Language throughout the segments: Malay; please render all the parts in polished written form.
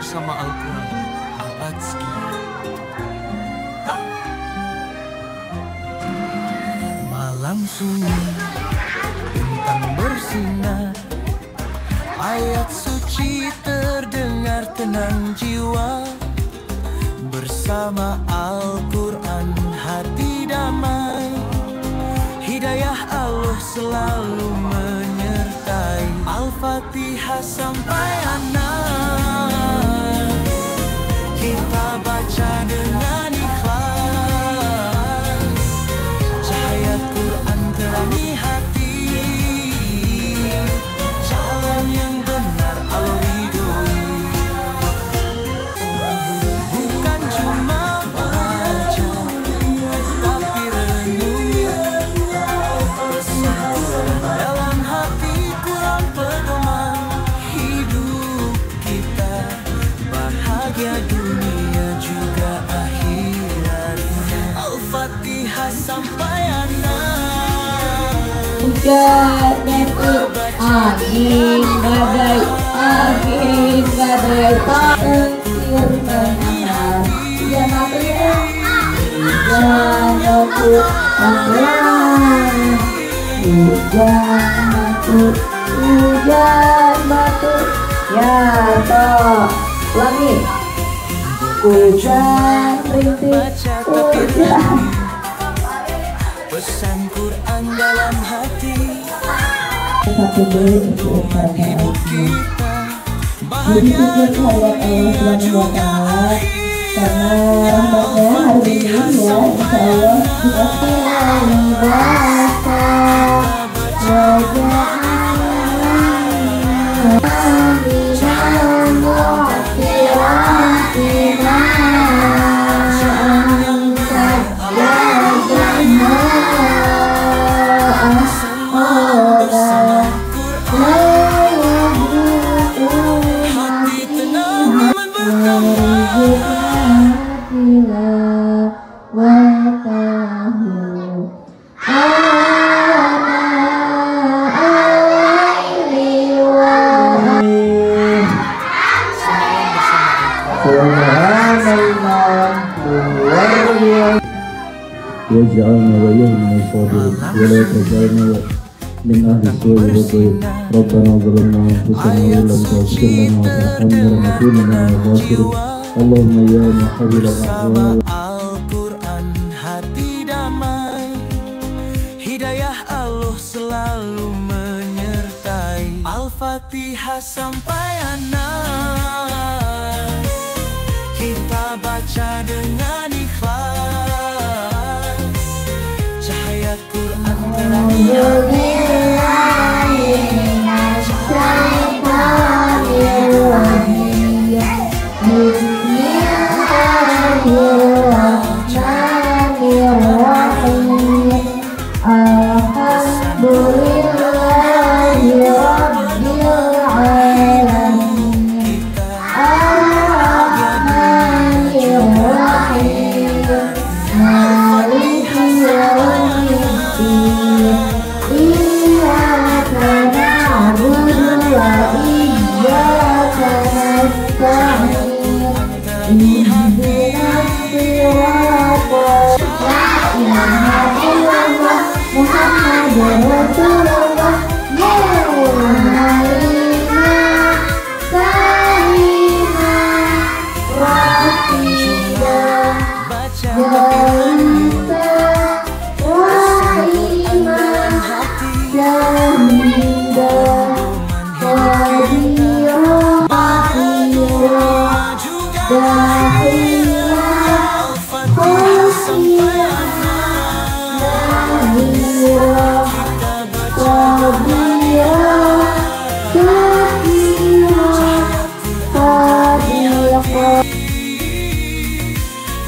bersama Al-Quran Al-Adzki. Malam sunyi, bintang bersinar, ayat suci terdengar, tenang jiwa. Bersama Al-Quran hati damai, hidayah Allah selalu menyertai. Al-Fatihah sampai anak, kita baca dengan ikhlas. Cahaya Quran terangi hati, jalan yang benar Allah ridhoi. Bukan cuma baca, tapi renungi dalam hati. Quran pedoman hidup kita, bahagia dunia juga akhirat. Al-Fatihah sampai anak. Hujan angin badai, angin badai petir menahan. Hujan aku tenggelam, hujan batu ya toh ulangi. Hujan rintik, hujan pesan Quran dalam hati. satu dulu untuk Hidup kita jadi bahagia setiap ayat Allah Subhanahu wa Ta'ala, karena rahmatnya hari ini ya insya Allah hati tenang واجعلنا وإياهم من الصابرين ولا تجعلنا من أهل السوء والضيق. ربنا ظلمنا أنفسنا وإن لم تغفر لنا وترحمنا لنكون من الخاسرين. اللهم يا محول الأحوال. Al-Quran hati damai, hidayah Allah selalu menyertai. Al-Fatihah sampai anak, kita baca dengan ikhlas. Cahaya Quran terangi hati.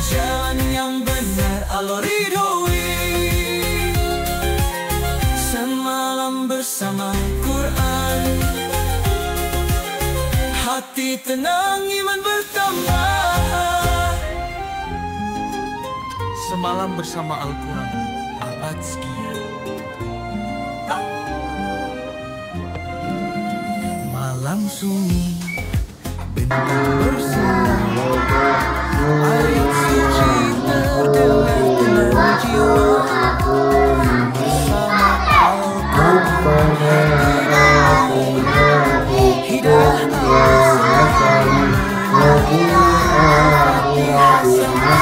Jalan yang benar Allah ridhoi. Semalam bersama Quran, hati tenang iman bertambah. Semalam bersama Al-Quran Al-Adzki. Malam sunyi, bersinar, ayat suci terdengar tenang jiwa. Bersama Al-Quran hidayah Allah selalu menyertai hati sampai kita baca dengan tapi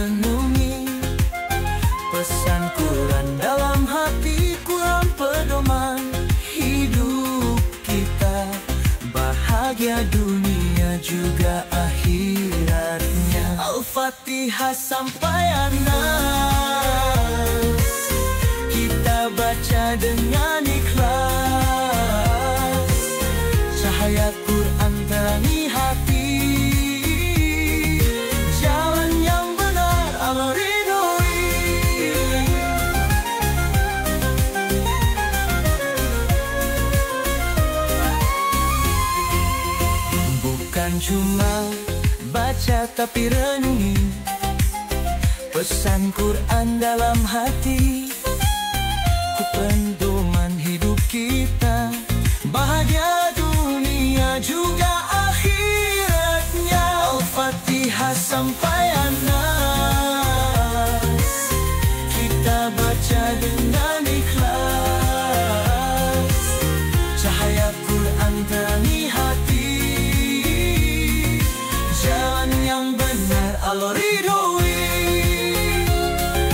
renungi pesan Quran dalam hati. Quran pedoman hidup kita, bahagia dunia juga akhiratnya. Al-Fatihah sampai Anas, kita baca dengan ikhlas. Cahaya Quran terangi hati, jalan yang benar Allah ridhoi. Bukan cuma baca tapi renungi pesan Quran dalam hati. Pedoman hidup kita, bahagia dunia juga akhiratnya. Al-Fatihah sampai Anas, kita baca dengan ikhlas. Cahaya Quran terangi hati, jalan yang benar Allah ridhoi.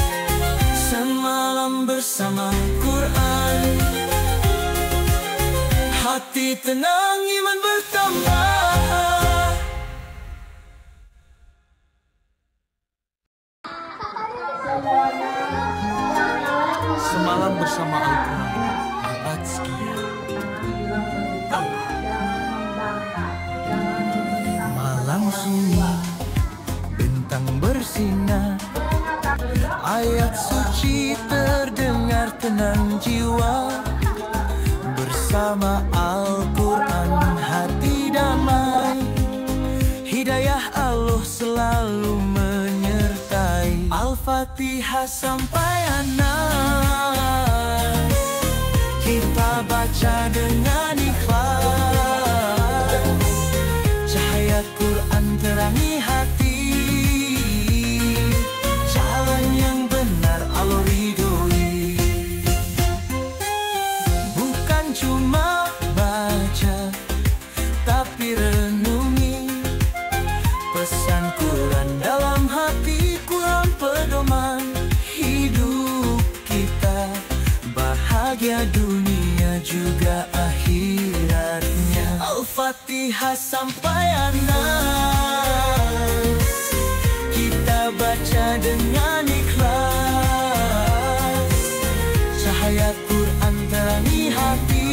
Semalam bersama Quran, hati tenang, iman bertambah. Semalam bersama Al-Quran, Jumat sekian. Malam sunyi, bintang bersinar, ayat suci terdengar tenang jiwa. Bersama Al-Quran hati damai, hidayah Allah selalu menyertai. Al-Fatihah sampai Anas, kita baca dengan ikhlas. Cahaya Quran terangi hati, jalan yang benar Allah ridhoi. Bukan cuma baca tapi renungi pesan Quran dalam hati. Quran pedoman hidup kita, bahagia dunia juga akhiratnya. Al-Fatihah sampai Anas, kita baca dengan ikhlas. Cahaya Quran terangi hati,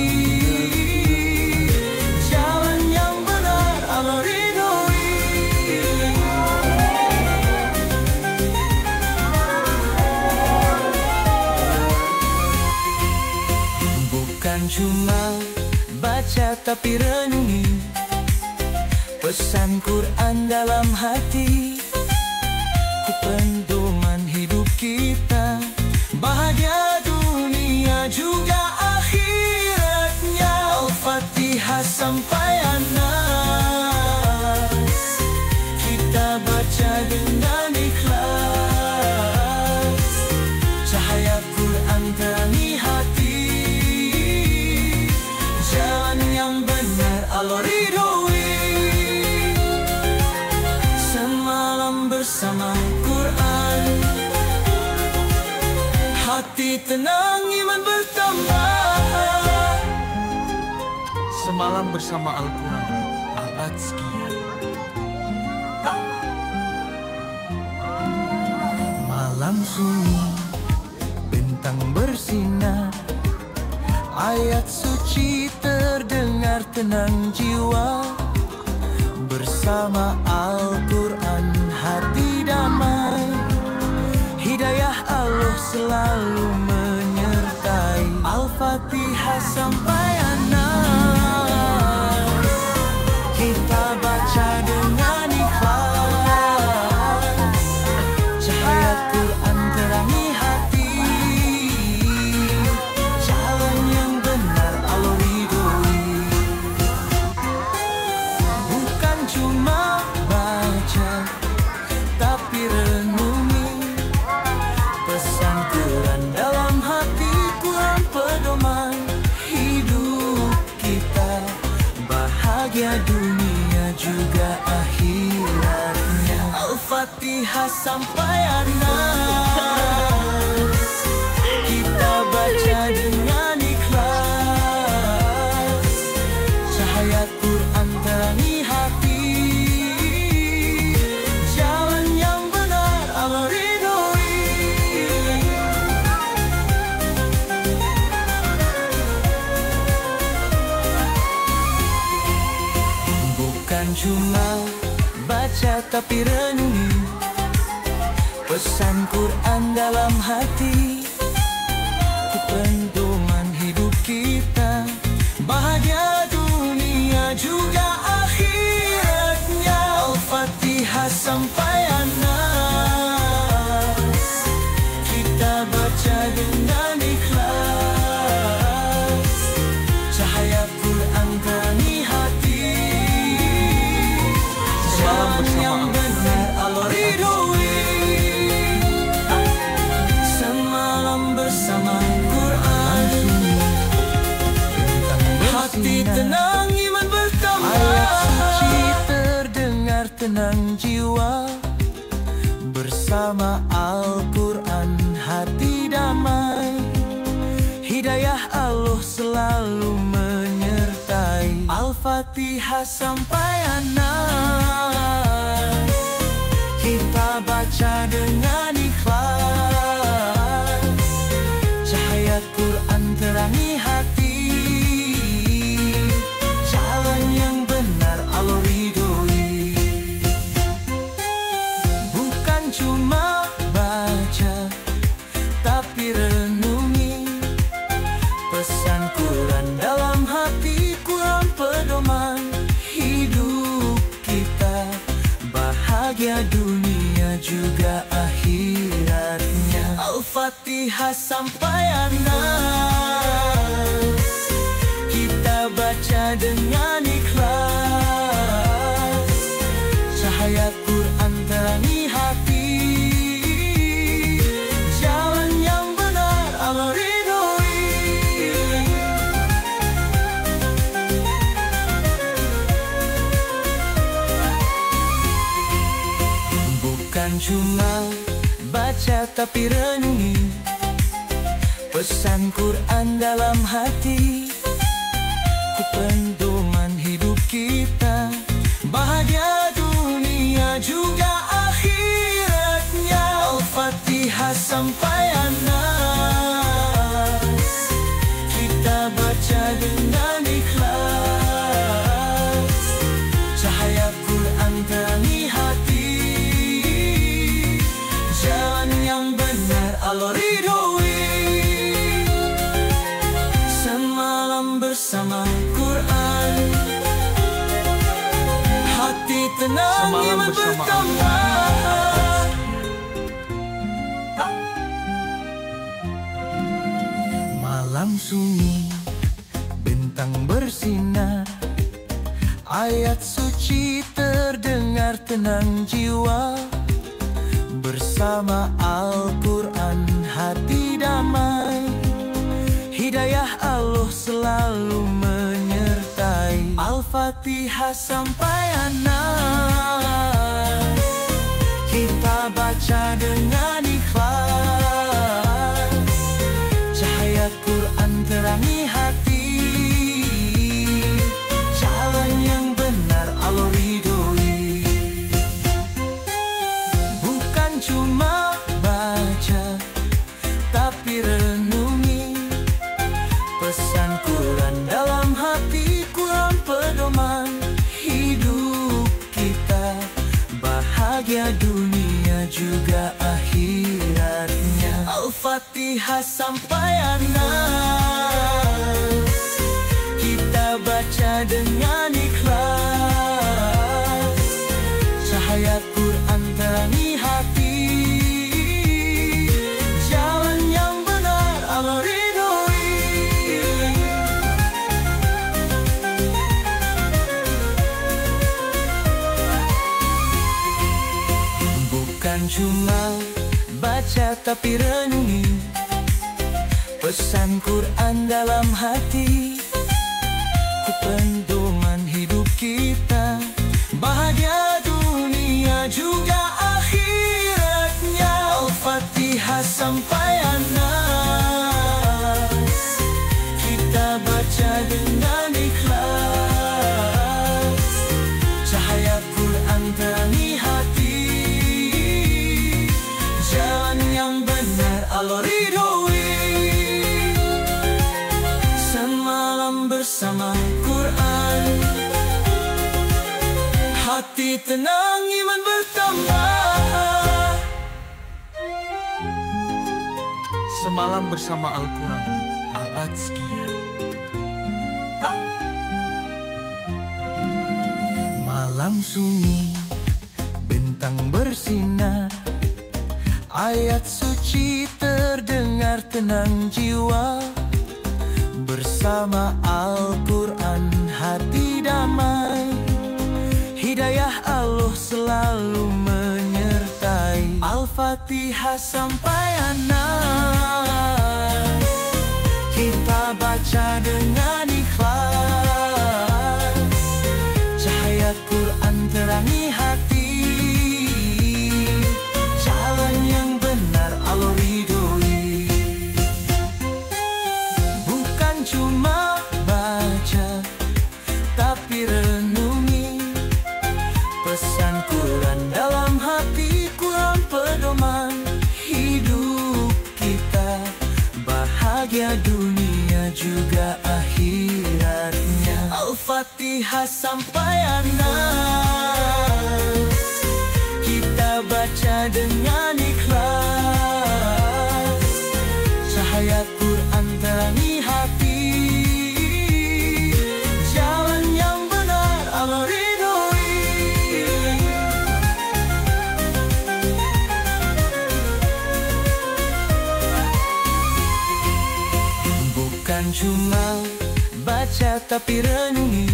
jalan yang benar Allah ridhoi. Bukan cuma baca tapi renungi pesan Quran dalam hati. Pedoman hidup kita, bahagia dunia juga akhiratnya. Al-Fatihah sampai Anas, kita baca dengan ikhlas. Cahaya Quran terangi hati, jalan yang benar Allah ridhoi. Semalam bersama Quran, hati tenang, iman bertambah. Semalam bersama Al-Quran, abad sekian. Malam sunyi, bintang bersinar, ayat suci terdengar tenang jiwa. Bersama Al-Quran hati damai, hidayah Allah selalu menyertai. baca dengan ikhlas, cahaya Quran terangi hati, jalan yang benar Allah ridhoi. Bukan cuma baca, tapi renungi pesan Quran dalam hati. Quran pedoman hidup kita, bahagia dunia juga akhiratnya. Al-Fatihah sampai Anas, kita baca dengan ikhlas, cahaya Quran terangi hati, jalan yang benar Allah ridhoi. Bukan cuma baca tapi renungi pesan Quran dalam hati, pedoman hidup kita, bahagia dunia juga akhiratnya. Al-Fatihah sampai Anas, kita baca dengan ikhlas, cahaya Quran terangi hati, jalan yang benar Allah ridhoi. Semalam bersama Quran, hati tenang, iman bertambah, ayat suci terdengar, tenang jiwa. Bersama Al-Quran hati damai, hidayah Allah selalu menyertai. Al-Fatihah sampai Anas, kita baca dengan ikhlas, cahaya Quran terangi hati, jalan yang benar Allah ridhoi. Bukan cuma baca tapi renungi pesan Quran dalam hati. Quran pedoman hidup kita, bahagia dunia juga akhiratnya. Al-Fatihah sampai Anas, kita baca dengan ikhlas, cahaya Quran terangi hati, jalan yang benar Allah ridhoi. Bukan cuma baca tapi renungi pesan Quran dalam hati, pedoman hidup kita, bahagia dunia juga akhiratnya. Al-Fatihah sampai Anas, kita baca dengan ikhlas, cahaya Quran terangi hati, jalan yang benar Allah ridhoi. Semalam bersama Quran, hati tenang, iman bertambah. Malam sunyi, bintang bersinar, ayat suci terdengar, tenang jiwa. Bersama Al-Quran hati damai, hidayah Allah selalu menyertai. Al-Fatihah sampai Anas, kita baca dengan ikhlas, cahaya Quran terangi hati, jalan yang benar Allah ridhoi. Bukan cuma baca tapi renungi pesan Quran dalam hati. Quran pedoman hidup kita, bahagia dunia juga akhiratnya. Al-Fatihah sampai Anas, kita baca dengan ikhlas, cuma baca tapi renungi pesan Quran dalam hati, ku pedoman hidup kita, bahagia dunia juga akhiratnya. Al-Fatihah sampai An-Nas, kita baca dengan ikhlas, cahaya Quran terangi hati, jalan yang benar Allah ridhoi. Semalam bersama Quran, hati tenang iman bertambah. Semalam bersama Al-Quran, Al-Azkiyah. Malam sunyi, bintang bersinar, ayat suci terdengar tenang jiwa. Bersama Al-Quran hati damai, hidayah Allah selalu menyertai. Al-Fatihah sampai An-Nas, kita baca dengan ikhlas, cahaya Quran terangi hati, jalan yang benar Allah ridhoi. Bukan cuma baca tapi renungi pesan Quran dalam hati, Quran pedoman hidup kita, bahagia dunia juga akhiratnya. Al-Fatihah sampai An-Nas, kita baca dengan ikhlas, cahaya Quran terangi hati, jalan yang benar Allah ridhoi. Bukan cuma baca tapi renungi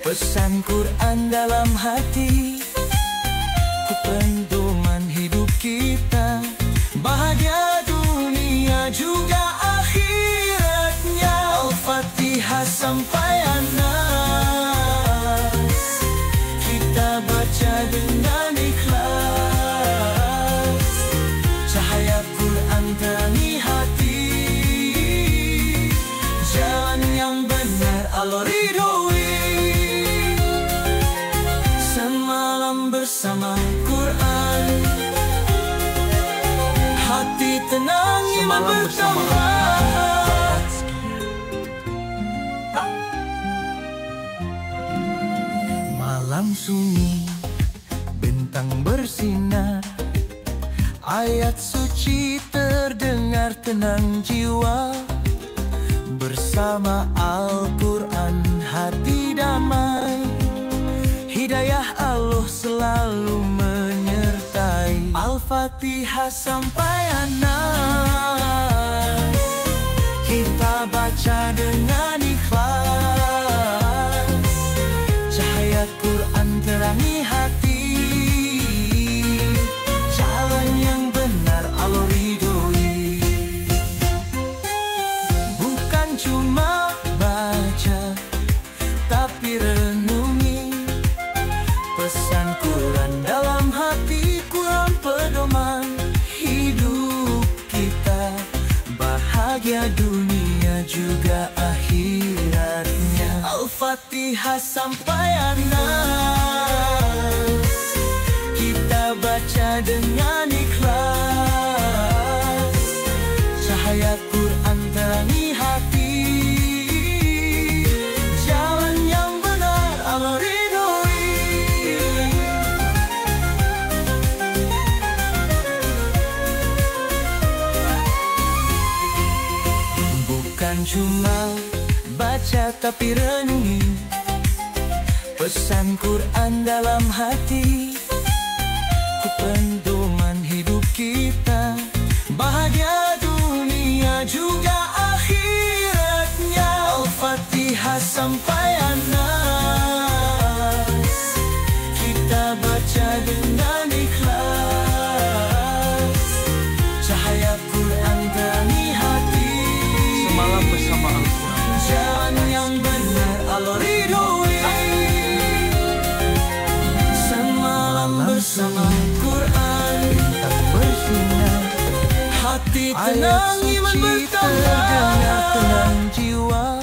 pesan Quran dalam hati, ku pedoman hidup kita, bahagia dunia juga akhiratnya. Al-Fatihah sampai An-Nas, kita baca dengan ikhlas, cahaya Quran terangi hati, jalan yang benar Allah ridhoi. Semalam bersama Quran, hati tenang iman bertambah. Malam sunyi, bintang bersinar, ayat suci terdengar tenang jiwa. Bersama Al-Quran hati damai, hidayah Allah selalu menyertai. Al-Fatihah sampai An-Nas, kita baca dengan ikhlas, cahaya Quran terangi hati, jalan yang benar Allah ridhoi. Bukan cuma baca tapi renungi pesan Quran dalam hati, Quran pedoman hidup kita, bahagia dunia juga akhiratnya. Al-Fatihah sampai An-Nas, kita baca dengan ikhlas, cahaya Quran terangi hati, jalan yang benar Allah ridhoi. Bukan cuma baca tapi renungi pesan Quran dalam hati, ku pedoman hidup kita, bahagia dunia juga akhiratnya. Al-Fatihah sampai An-Nas, kita baca dengan ikhlas, bersama Quran tak bersinar, hati tenang iman bertambah, tenang jiwa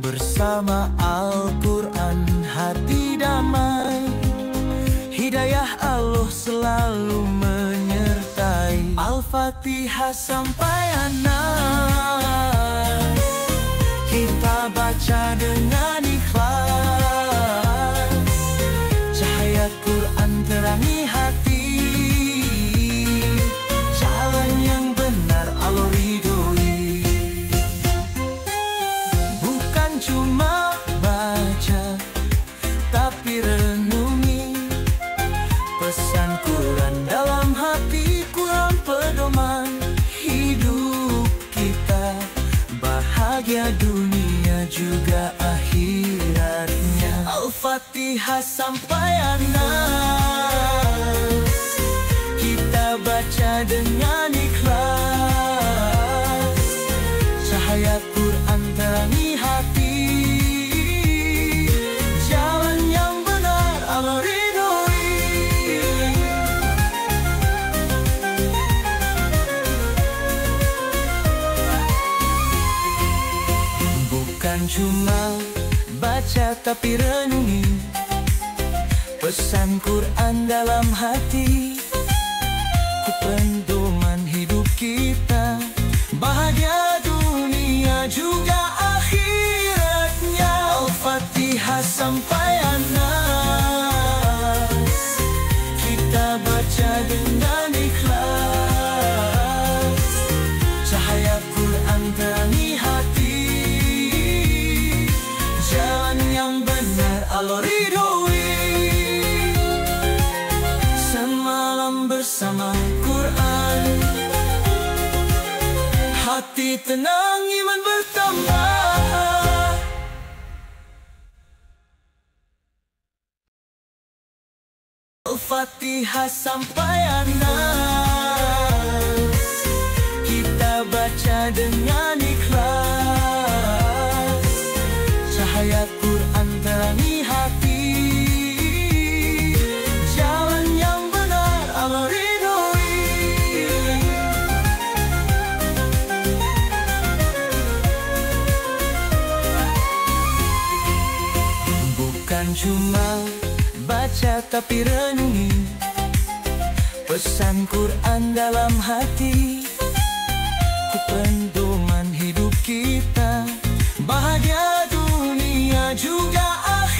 bersama Al-Quran, hati damai, hidayah Allah selalu menyertai. Al-Fatihah sampai Anas, kita baca dengan ikhlas, cahaya Quran terangi hati, jalan yang benar Allah ridhoi. Bukan cuma baca tapi renungi pesan Quran dalam hati, Quran pedoman hidup kita, bahagia dunia juga akhiratnya. Al-Fatihah sampai Anas, kita baca dengan ikhlas, cahaya Quran terangi hati, jalan yang benar Allah ridhoi. Bukan cuma baca tapi renungi pesan Quran dalam hati, pedoman hidup kita, bahagia dunia juga akhiratnya. Al-Fatihah sampai Anas, kita baca dengan ikhlas, cahaya Quran terangi hati, jalan yang benar Allah ridhoi. Semalam bersama Quran, hati tenang iman bertambah. Al-Fatihah sampai Anas, kita baca dengan ikhlas, cahaya Quran terangi hati, jalan yang benar Allah ridhoi. Bukan cuma baca tapi renungi pesan Quran dalam hati, pedoman hidup kita, bahagia dunia juga akhirat.